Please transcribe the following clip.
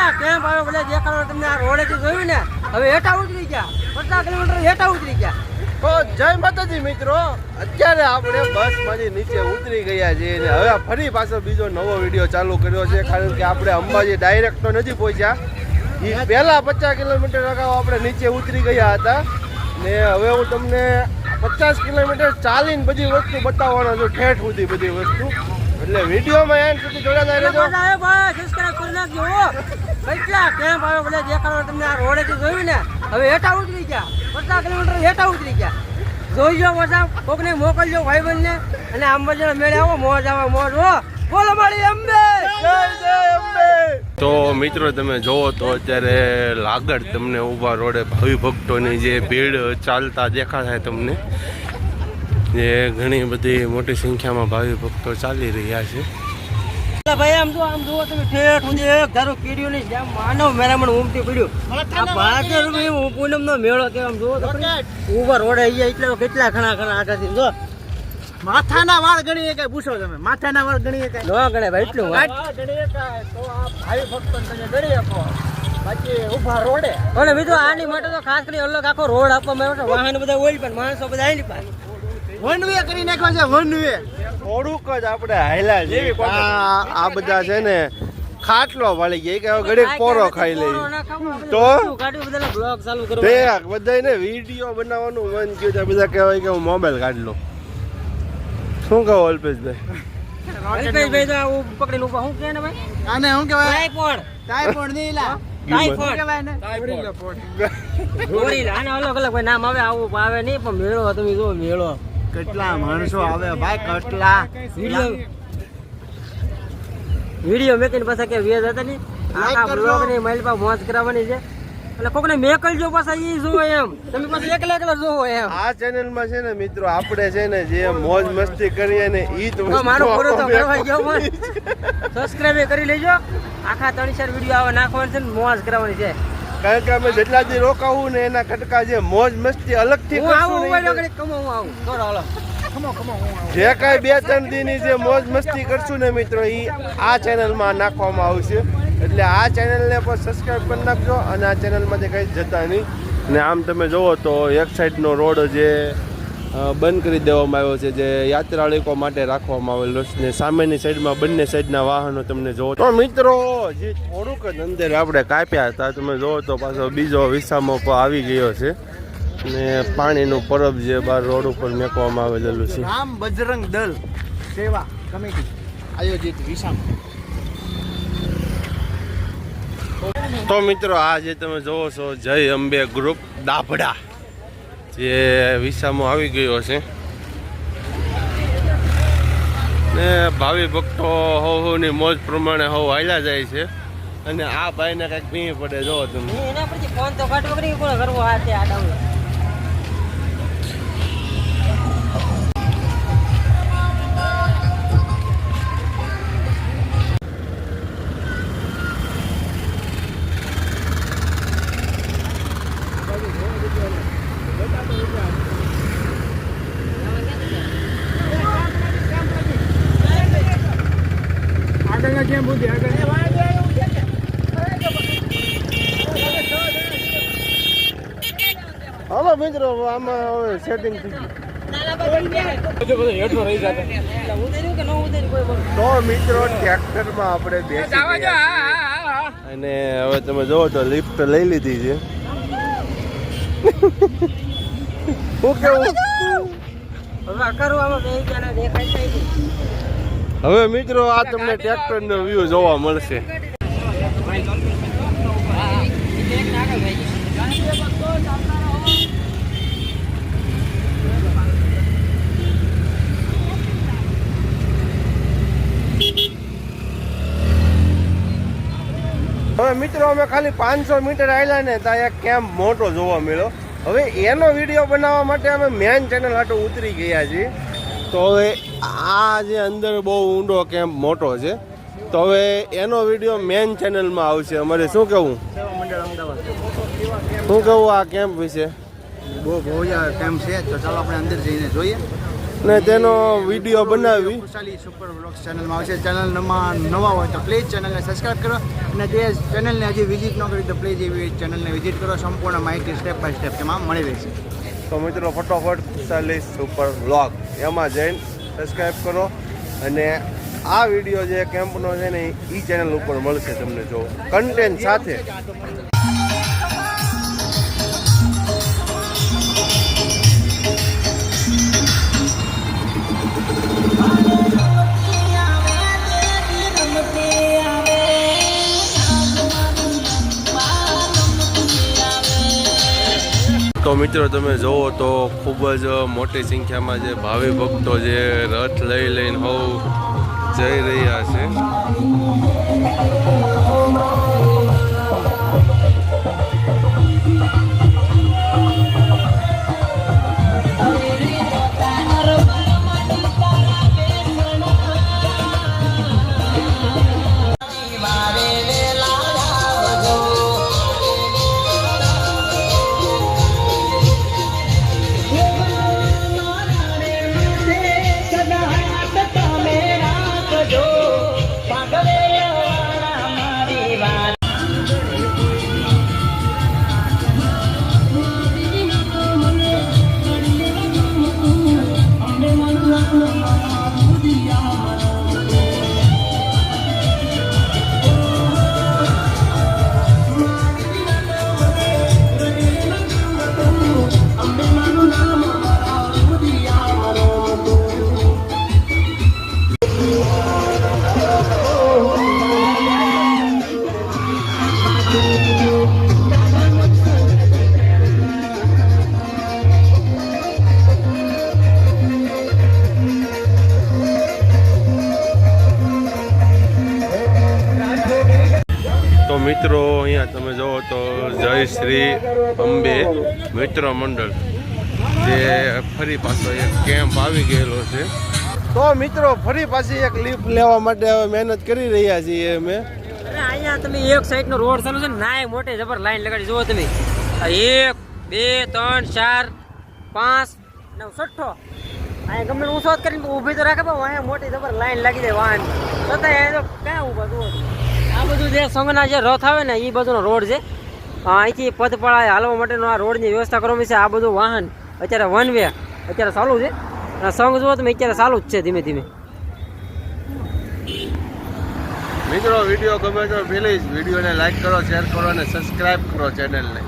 કેટલા કેમ્પ આવ્યો બધા દેખાડો તમને આ રોડેથી જોયું ને હવે હેઠા ઉતરી ગયા 50 કિલોમીટર હેઠા ઉતરી ગયા તો જય માતાજી મિત્રો, અત્યારે આપણે બસમાંથી નીચે ઉતરી ગયા છીએ અને હવે ફરી પાછો બીજો નવો વિડીયો ચાલુ કર્યો છે. કારણ કે આપણે અંબાજી ડાયરેક્ટ તો નથી પહોંચ્યા, એ પહેલા 50 કિલોમીટર અગાઉ આપણે નીચે ઉતરી ગયા હતા ને હવે હું તમને 50 કિલોમીટર ચાલીને બધી વસ્તુ બતાવવાનો છું, ઠેઠ સુધી બધી વસ્તુ. એટલે વિડીયોમાં એન્ડ સુધી જોડાતા રહેજો. સબસ્ક્રાઇબ કરી નાખજો. કેટલા કેમ્પ આવ્યો બધા દેખાડો તમને આ રોડેથી જોયું ને હવે હેઠા ઉતરી ગયા 50 કિલોમીટર હેઠા ઉતરી ગયા. જોઈજો પાછા કોકને મોકલજો ભાઈબંધને અને અંબાજીનો મેળે આવો, મોજ આવે મોજ. હો બોલો મારી અંબે, જય જય અંબે. તો મિત્રો તમે જોવો તો અત્યારે લાગડ તમને ઊભા રોડે ભાવિ ભક્તોની જે ભીડ ચાલતા દેખાશે તમને. જે ઘણી બધી મોટી સંખ્યામાં ભાવિ ભક્તો ચાલી રહ્યા છે. ભાઈ આમ જુઓ તમે ઠેઠ સુધી એક ધારો કીડ્યું નહીં, જેમ માનવ મેરામણ ઉમટી પડ્યું. આ 12 રૂપિયા પૂનમનો મેળો કે આમ જુઓ તો ઊભા રોડે અહીંયા એટલે કેટલા ઘણા આટાથી જો માથાના વાળ ગણીએ કઈ પૂછો તમે, માથાના વાળ ગણીએ કઈ ન ગણે ભાઈ, એટલું ગણીએ કઈ તો આ ભાઈ ભક્તો તમે ગણી શકો. બાકી ઊભા રોડે અને મિત્રો આની માટે તો ખાસ કરી અલગ આખો રોડ આપવામાં આવ્યો છે. વાહન બધા ઓઇલ પણ માણસો બધા આની પાસે વન વે કરી નાખ્યો છે. વન વે થોડુંક જ આપણે હાયલા છે. આ બધા છે ને ખાટલો વાળી ગયા કે ઘડીક પોરો ખાઈ લઈ તો બ્લોગ ચાલુ કરો. બધાને વિડીયો બનાવવાનું મન થયું છે. બધા કહેવાય કે હું મોબાઈલ કાઢ લઉં. શું કહો અલ્પેશભાઈ? અલ્પેશભાઈ તો આ પકડીને ઉભા શું કહે ને ભાઈ? આને શું કહેવાય? ટાઈફોઈડ. ટાઈફોઈડ નહીં લા, ટાઈફોઈડ કહેવાય ને. ગોરીલા. આને અલગ અલગ ભાઈ નામ આવે, આવું આવે નહીં પણ મેળો તમે જો મેળો કેટલા માણસો આવે ભાઈ, કેટલા વિડીયો મેકીને પાછા કે વેજ હતા નહીં આખા બ્લોગ ની માઇલ પર મોજ કરાવવાની છે. એટલે કોકને મેકલજો પાછા ઈ જોવો એમ, તમે પાછા એકલા જોવો એમ. આ ચેનલ માં છે ને મિત્રો આપણે છે ને જે મોજ મસ્તી કરીએ ને ઈ તો મારો પૂરો તો કરવા ગયો પણ સબસ્ક્રાઇબ કરી લેજો. આખા 3-4 વિડીયો આવા નાખવાના છે ને મોજ કરાવવાની છે. કારણ કે અમે જેટલા દી રોકાવું ને એના કટકા જે મોજ મસ્તી અલગથી હું આવું કરશું મોબાઈલ ને વગર કમો હું આવું થોડો હાલો જે કાંઈ 2-3 દીની જે મોજ મસ્તી કરશું ને મિત્રો ઈ આ ચેનલમાં નાખવામાં આવશે. એટલે આ ચેનલને પણ સબસ્ક્રાઇબ કરી નાખજો અને આ ચેનલમાંથી કંઈ જતા નહીં. ને આમ તમે જુઓ તો એક સાઈડનો રોડ જે બંધ કરી દેવામાં આવ્યો છે, જે યાત્રાળુઓ માટે રાખવામાં આવેલો છે. ને સામેની સાઈડમાં બંને સાઈડના વાહનો તમને જોવો તો મિત્રો જે થોડુંક જ અંદર આપણે કાપ્યા હતા તમે જોવો તો પાછો બીજો વિસામો આવી ગયો છે. ને પાણીનું પરબ જે બાર રોડ ઉપર મેકવામાં આવેલું છે. રામ બજરંગ દળ સેવા કમિટી આયોજિત વિસામ. તો મિત્રો આ જે તમે જોવો છો જય અંબે ગ્રુપ દાભડા જે વિસામો આવી ગયો છે. ને ભાવિ ભક્તો હોની મોજ પ્રમાણે હવ હાલ્યા જાય છે. અને આ ભાઈને કંઈક પી પડે જો તમે એના પરથી ફોન તો કાઢવો કરી કોણ કરવો આ તે આડાવું. હાલો મિત્રો આમાં હવે સેટિંગ થઈ ગયું. તો મિત્રો ટ્રેક્ટરમાં આપણે બેસી ગયા અને હવે તમે જોવો તો લિફ્ટ લઈ લીધી છે. શું કેવું હવે મિત્રો આ તમને ટ્રેક્ટરનો વ્યૂ જોવા મળશે. હવે મિત્રો અમે ખાલી 500 મીટર આવેલા ને ત્યાં એક કેમ્પ મોટો જોવા મળ્યો. હવે એનો વિડીયો બનાવવા માટે અમે મેન ચેનલ હાટું ઉતરી ગયા છીએ. તો હવે આ જે અંદર બહુ ઊંડો કેમ્પ મોટો છે તો હવે એનો વિડીયો મેન ચેનલમાં આવશે. અમારે શું કહેવું શું કહેવું આ કેમ્પ વિશે? બહુ કેમ્પ છે તો ચાલો આપણે અંદર જઈને જોઈએ. ને તેનો વિડીયો બનાવી ખુશાલી સુપર વ્લોગ્સ ચેનલમાં આવશે. ચેનલમાં નવા હોય તો પ્લીઝ ચેનલને સબસ્ક્રાઈબ કરો અને તે ચેનલને હજી વિઝિટ ન કરી તો પ્લીઝ એવી ચેનલને વિઝિટ કરો. સંપૂર્ણ માહિતી સ્ટેપ બાય સ્ટેપ તેમાં મળી રહેશે. તો મિત્રો ફટોફટ ખુશાલી સુપર વ્લોગ એમાં જઈને સબસ્ક્રાઈબ કરો અને આ વિડીયો જે કેમ્પનો છે ને એ ચેનલ ઉપર મળશે તમને જો કન્ટેન્ટ સાથે. તો મિત્રો તમે જુઓ તો ખૂબ જ મોટી સંખ્યામાં જે ભાવિ ભક્તો જે રથ લઈને હોવ જઈ રહ્યા છે. તો મિત્રો અહીંયા તમે જુઓ તો જય શ્રી અંબે મિત્ર મંડળ જે ફરી પાછો એક કેમ્પ આવી ગયેલો છે. તો મિત્રો ફરી પાછી એક લિફ્ટ લેવા માટે હવે મહેનત કરી રહ્યા છીએ અમે. અરે અહીંયા તમે એક સાઈડ નો રોડ ચાલુ છે ને નાય મોટે જબર લાઈન લગાડી જુઓ તમે. 1 2 3 4 5 9 6 અહીંયા ગમે ઊંચો કરીને ઊભી તો રાખે પણ અહીંયા મોટી જબર લાઈન લાગી જાય વાહન છતાં અહીંયા તો ક્યાં ઊભા જુઓ. આ બધું જે સંઘના જે રથ આવે ને એ બધુનો રોડ છે. અહીંથી પદપાળા હાલવા માટેનો આ રોડની વ્યવસ્થા કરવામાં છે. આ બધું વાહન અત્યારે વન વે અત્યારે ચાલુ છે. સંઘ જુઓ તમે અત્યારે ચાલુ જ છે ધીમે ધીમે. મિત્રો વિડીયો ગમે તો પ્લીઝ વિડીયોને લાઈક કરો, શેર કરો અને સબસ્ક્રાઈબ કરો ચેનલને.